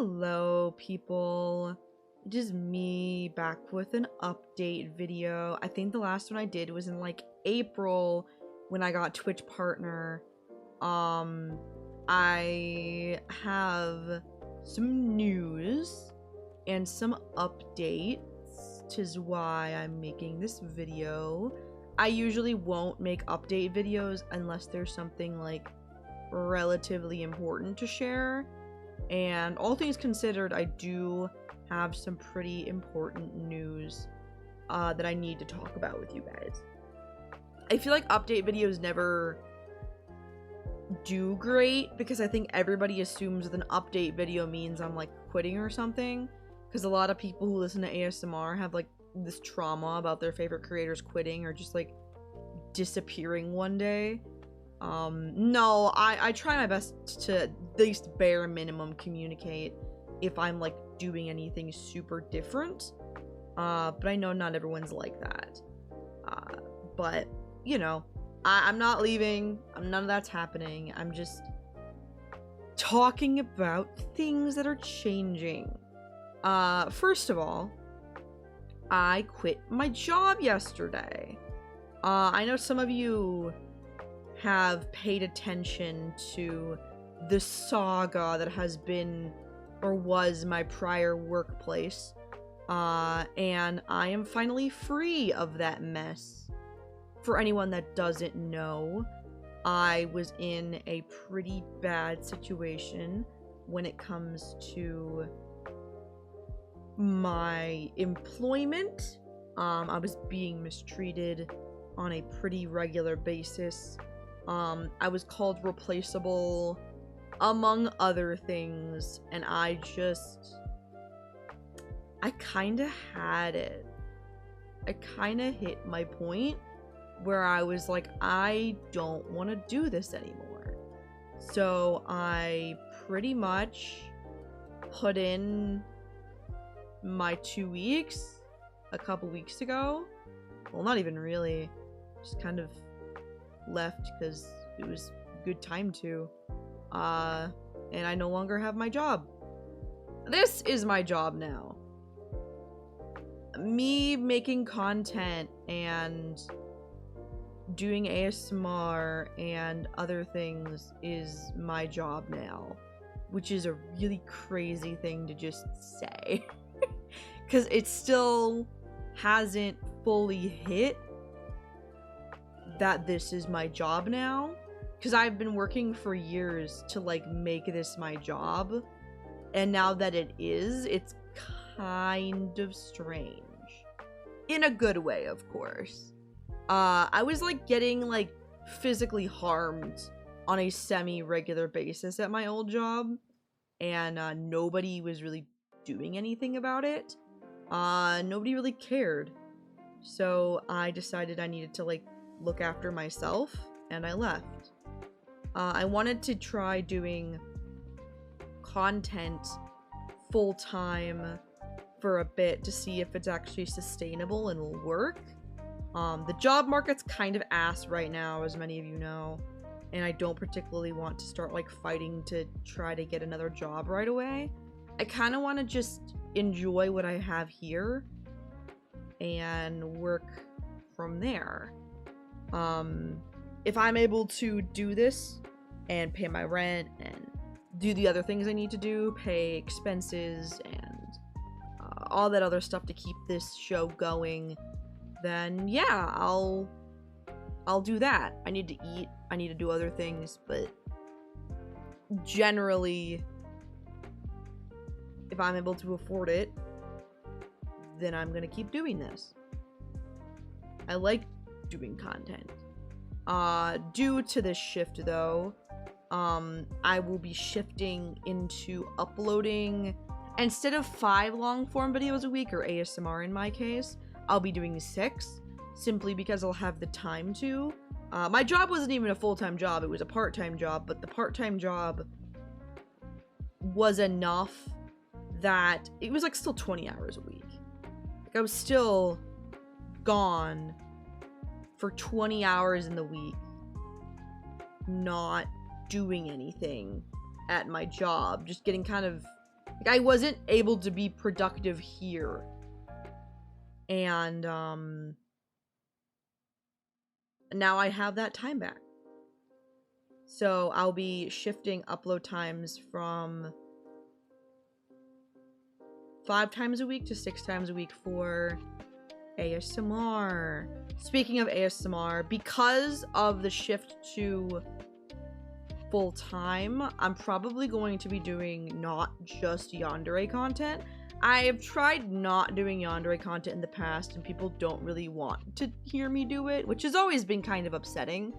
Hello, people. It is me back with an update video. I think the last one I did was in like April when I got Twitch partner. I have some news and some updates, tis why I'm making this video. I usually won't make update videos unless there's something like relatively important to share. And all things considered, I do have some pretty important news that I need to talk about with you guys. I feel like update videos never do great because I think everybody assumes that an update video means I'm like quitting or something, because a lot of people who listen to ASMR have like this trauma about their favorite creators quitting or just like disappearing one day. No, I try my best to at least bare minimum communicate if I'm like doing anything super different. But I know not everyone's like that. But you know, I'm not leaving. None of that's happening. I'm just talking about things that are changing. First of all, I quit my job yesterday. I know some of you have paid attention to the saga that has been or was my prior workplace, and I am finally free of that mess. For anyone that doesn't know, I was in a pretty bad situation when it comes to my employment. I was being mistreated on a pretty regular basis. I was called replaceable, among other things, and I kinda had it. I kinda hit my point where I was like, I don't want to do this anymore. So I pretty much put in my 2 weeks a couple weeks ago. Well, not even really. Just kind of left because it was a good time to. And I no longer have my job. This is my job now. Me making content and doing ASMR and other things is my job now, which is a really crazy thing to just say. Because it still hasn't fully hit that this is my job now, because I've been working for years to like make this my job, and now that it is, it's kind of strange in a good way, of course. I was like getting like physically harmed on a semi-regular basis at my old job, and nobody was really doing anything about it. Nobody really cared, so I decided I needed to like look after myself, and I left. I wanted to try doing content full-time for a bit to see if it's actually sustainable and will work. The job market's kind of ass right now, as many of you know, and I don't particularly want to start like fighting to try to get another job right away. I kind of want to just enjoy what I have here and work from there. If I'm able to do this and pay my rent and do the other things I need to do, pay expenses and all that other stuff to keep this show going, then yeah, I'll do that. I need to eat, I need to do other things, but generally, if I'm able to afford it, then I'm gonna keep doing this. I like doing content. Due to this shift though, I will be shifting into uploading, instead of 5 long form videos a week, or ASMR in my case, I'll be doing 6, simply because I'll have the time to. My job wasn't even a full-time job, it was a part-time job, but the part-time job was enough that it was like still 20 hours a week. Like I was still gone for 20 hours in the week, not doing anything at my job, just getting kind of Like, I wasn't able to be productive here. And, now I have that time back. So I'll be shifting upload times from 5 times a week to 6 times a week for ASMR. Speaking of ASMR, because of the shift to full-time, I'm probably going to be doing not just Yandere content. I have tried not doing Yandere content in the past, and people don't really want to hear me do it, which has always been kind of upsetting,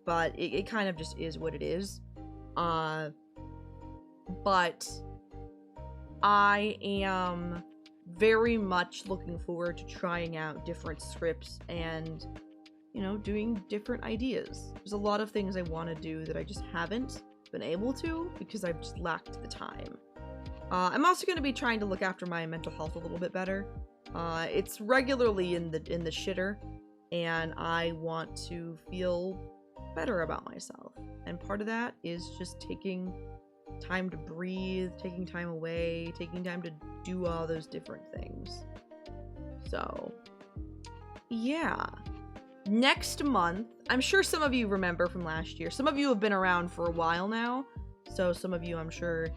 but it kind of just is what it is. But I am very much looking forward to trying out different scripts and, you know, doing different ideas. There's a lot of things I want to do that I just haven't been able to because I've just lacked the time. I'm also going to be trying to look after my mental health a little bit better. It's regularly in the shitter, and I want to feel better about myself. And part of that is just taking time to breathe, taking time away, taking time to do all those different things. So, yeah. Next month, I'm sure some of you remember from last year. Some of you have been around for a while now, so some of you, I'm sure,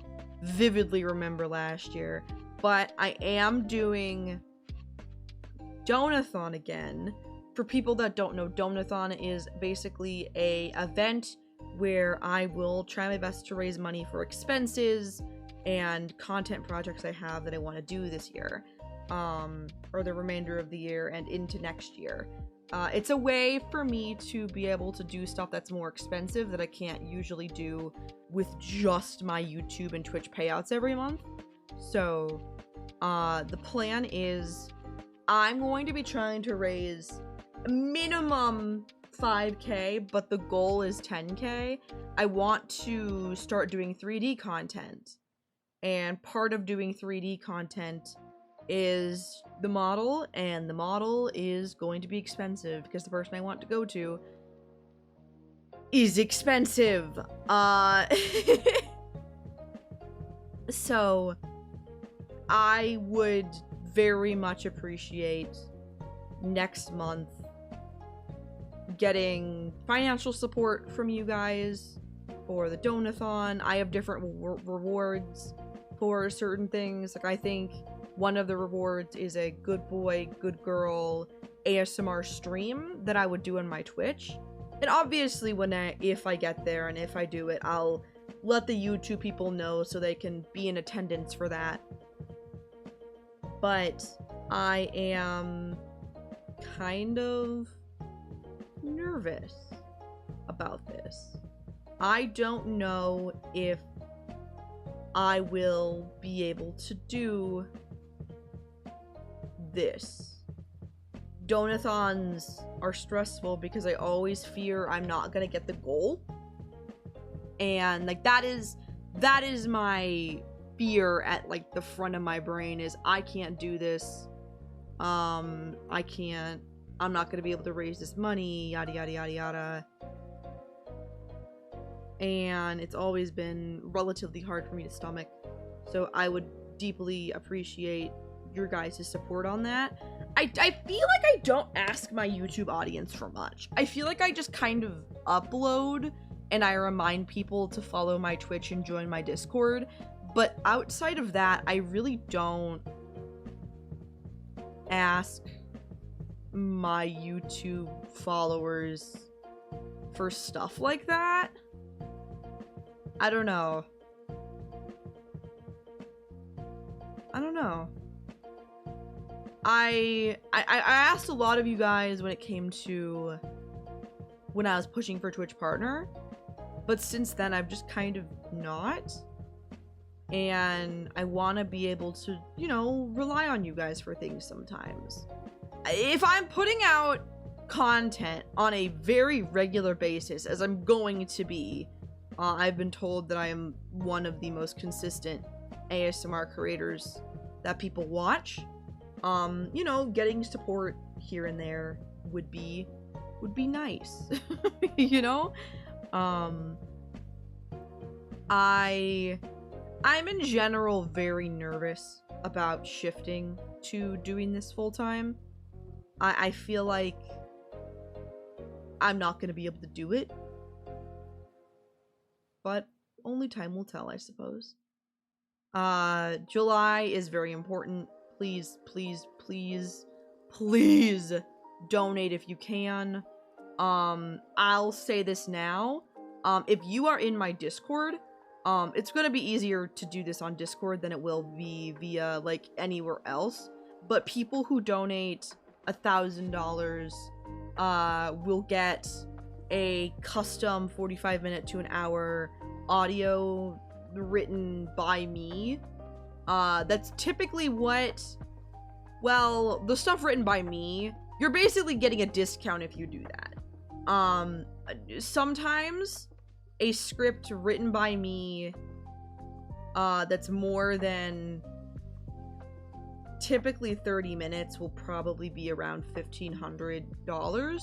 vividly remember last year. But I am doing Donathon again. For people that don't know, Donathon is basically a event where I will try my best to raise money for expenses and content projects I have that I want to do this year, or the remainder of the year and into next year. It's a way for me to be able to do stuff that's more expensive that I can't usually do with just my YouTube and Twitch payouts every month. So, the plan is I'm going to be trying to raise minimum 5K, but the goal is 10K. I want to start doing 3D content. And part of doing 3D content is the model, and the model is going to be expensive because the person I want to go to is expensive. So I would very much appreciate next month getting financial support from you guys for the Donathon. I have different rewards for certain things. Like, I think one of the rewards is a good boy, good girl ASMR stream that I would do on my Twitch. And obviously if I get there and if I do it, I'll let the YouTube people know so they can be in attendance for that. But I am kind of nervous about this. I don't know if I will be able to do this. Donathons are stressful because I always fear I'm not gonna get the goal. And like that is my fear at like the front of my brain is I can't do this. I'm not gonna be able to raise this money, yada yada yada yada. And it's always been relatively hard for me to stomach. So I would deeply appreciate your guys' support on that. I feel like I don't ask my YouTube audience for much. I feel like I just kind of upload and I remind people to follow my Twitch and join my Discord. But outside of that, I really don't ask my YouTube followers for stuff like that. I don't know. I asked a lot of you guys when it came to when I was pushing for Twitch Partner, but since then I've just kind of not. And I want to be able to, you know, rely on you guys for things sometimes. If I'm putting out content on a very regular basis, as I'm going to be, I've been told that I am one of the most consistent ASMR creators that people watch. You know, getting support here and there would be nice. You know? I I'm in general very nervous about shifting to doing this full time. I feel like I'm not going to be able to do it. But only time will tell, I suppose. July is very important. Please, please, please, please donate if you can. I'll say this now. If you are in my Discord, it's gonna be easier to do this on Discord than it will be via, like, anywhere else. But people who donate $1,000, will get a custom 45-minute to an hour audio written by me. That's typically what, well, the stuff written by me, you're basically getting a discount if you do that. Sometimes a script written by me, that's more than typically 30 minutes will probably be around $1,500.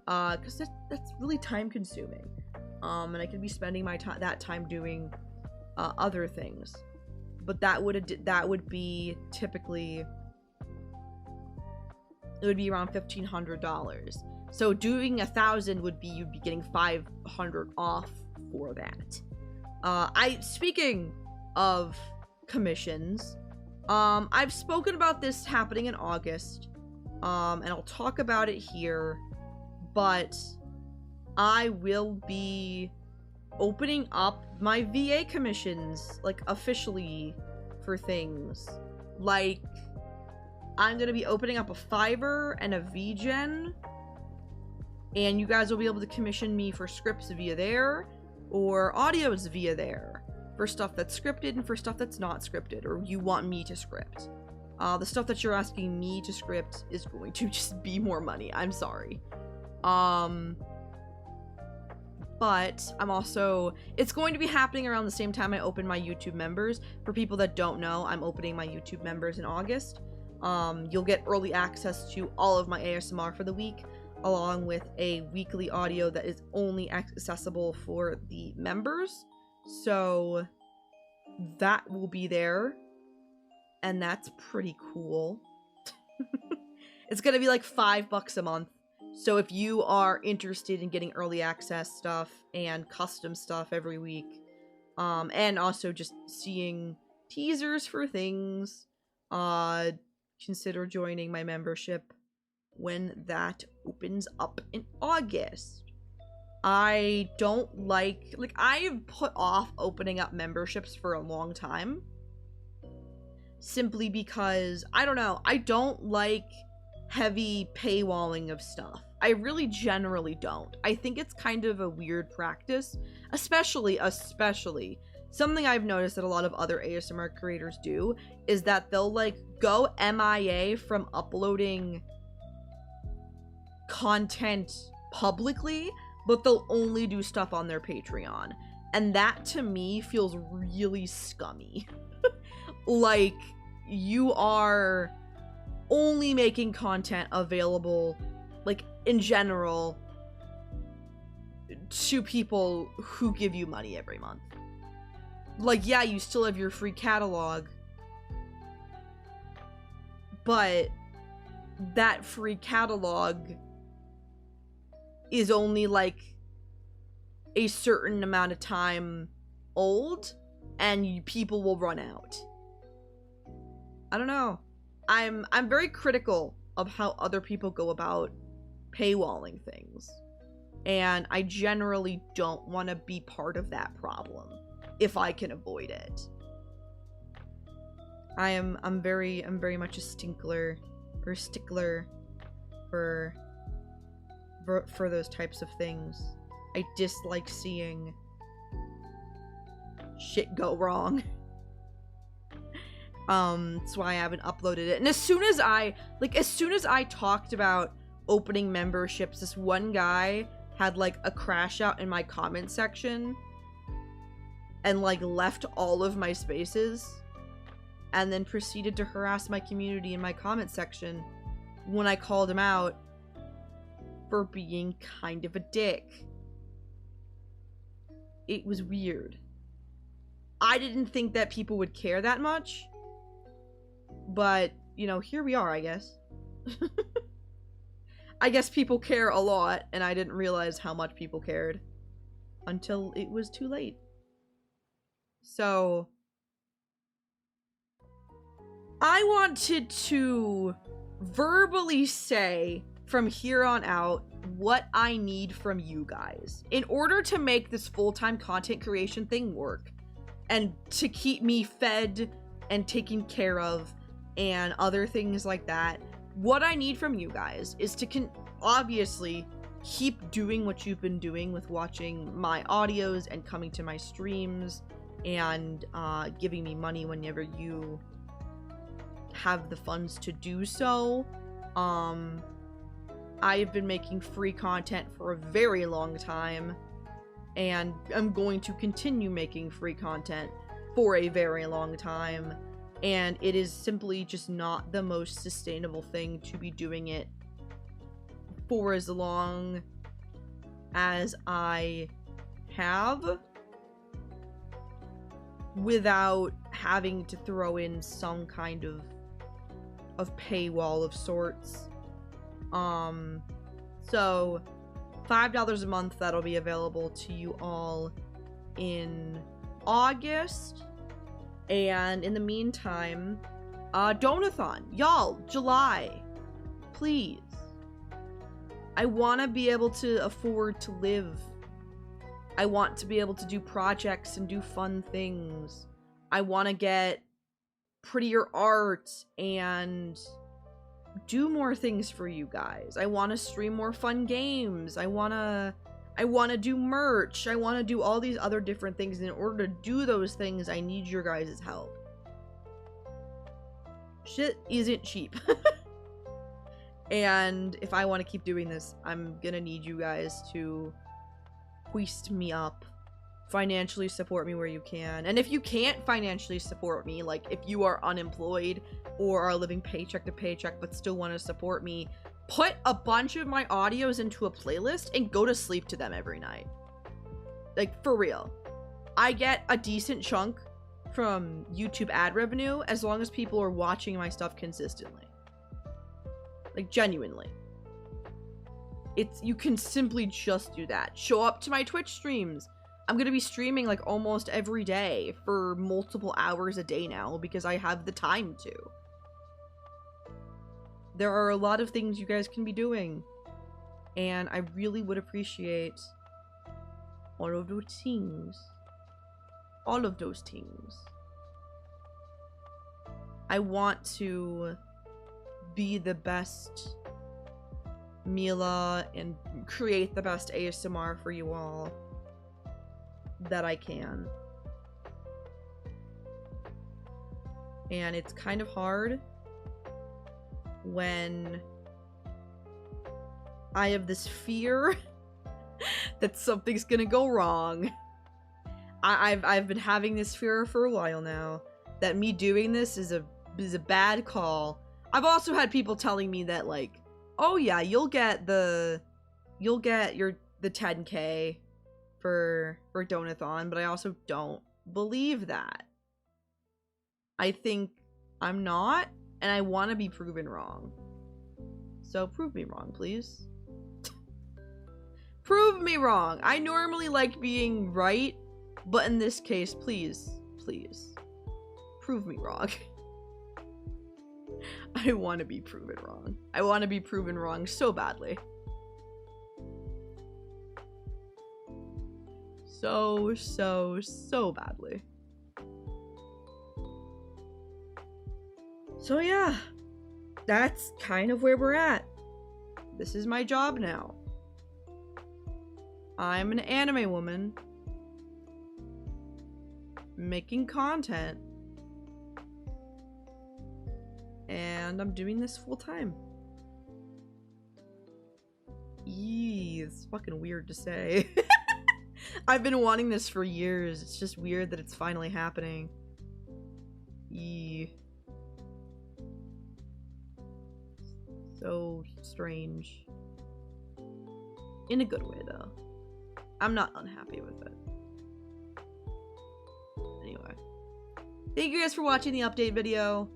Because that's really time consuming. And I could be spending that time doing other things. But that would be typically, it would be around $1,500. So doing 1,000 would be, you'd be getting 500 off for that. Speaking of commissions, I've spoken about this happening in August, and I'll talk about it here, but I will be opening up my VA commissions, like, officially for things. Like, I'm gonna be opening up a Fiverr and a VGen, and you guys will be able to commission me for scripts via there, or audios via there, for stuff that's scripted and for stuff that's not scripted, or you want me to script. The stuff that you're asking me to script is going to just be more money. I'm sorry. But I'm also, it's going to be happening around the same time I open my YouTube members. For people that don't know, I'm opening my YouTube members in August. You'll get early access to all of my ASMR for the week, along with a weekly audio that is only accessible for the members. So that will be there, and that's pretty cool. It's gonna be like $5 a month. So if you are interested in getting early access stuff and custom stuff every week, and also just seeing teasers for things, consider joining my membership when that opens up in August. I don't like I've put off opening up memberships for a long time, simply because, I don't know, I don't like heavy paywalling of stuff. I really generally don't. I think it's kind of a weird practice, especially something I've noticed that a lot of other ASMR creators do is that they'll, like, go MIA from uploading content publicly, but they'll only do stuff on their Patreon. And that, to me, feels really scummy. Like, you are only making content available, like, in general, to people who give you money every month. Like, yeah, you still have your free catalog, but that free catalog is only, like, a certain amount of time old, and people will run out. I don't know. I'm very critical of how other people go about paywalling things, and I generally don't want to be part of that problem if I can avoid it. I'm very much a stickler for those types of things. I dislike seeing shit go wrong. That's why I haven't uploaded it. And as soon as I talked about opening memberships, this one guy had, like, a crash out in my comment section and, like, left all of my spaces and then proceeded to harass my community in my comment section when I called him out for being kind of a dick. It was weird. I didn't think that people would care that much. But, you know, here we are, I guess. I guess people care a lot, and I didn't realize how much people cared until it was too late. So, I wanted to verbally say from here on out what I need from you guys in order to make this full-time content creation thing work and to keep me fed and taken care of and other things like that. What I need from you guys is to obviously keep doing what you've been doing with watching my audios and coming to my streams and giving me money whenever you have the funds to do so. I've been making free content for a very long time, and I'm going to continue making free content for a very long time, and it is simply just not the most sustainable thing to be doing it for as long as I have without having to throw in some kind of paywall of sorts. So $5 a month, that'll be available to you all in August. And in the meantime, Donathon, y'all, July, please. I want to be able to afford to live. I want to be able to do projects and do fun things. I want to get prettier art and do more things for you guys. I want to stream more fun games. I want to do merch. I want to do all these other different things. And in order to do those things, I need your guys' help. Shit isn't cheap. And if I want to keep doing this, I'm gonna need you guys to hoist me up, financially support me where you can. And if you can't financially support me, like if you are unemployed or are living paycheck to paycheck but still want to support me, put a bunch of my audios into a playlist and go to sleep to them every night. Like, for real. I get a decent chunk from YouTube ad revenue as long as people are watching my stuff consistently. Like, genuinely. You can simply just do that. Show up to my Twitch streams. I'm gonna be streaming like almost every day for multiple hours a day now because I have the time to. There are a lot of things you guys can be doing, and I really would appreciate all of those things. All of those things. I want to be the best Mila and create the best ASMR for you all that I can. And it's kind of hard when I have this fear that something's gonna go wrong. I've been having this fear for a while now that me doing this is a bad call. I've also had people telling me that, like, oh yeah, you'll get the 10K for Donathon, but I also don't believe that. I think I'm not, and I want to be proven wrong. So prove me wrong, please. Prove me wrong. I normally like being right, but in this case, please, please, prove me wrong. I want to be proven wrong. I want to be proven wrong so badly. So badly. So yeah, that's kind of where we're at. This is my job now. I'm an anime woman making content, and I'm doing this full time. Eee, it's fucking weird to say. I've been wanting this for years. It's just weird that it's finally happening. Eee. So strange. In a good way, though. I'm not unhappy with it. Anyway. thank you guys for watching the update video.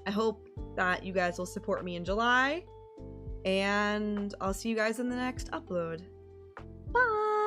I hope that you guys will support me in July, and I'll see you guys in the next upload. Bye!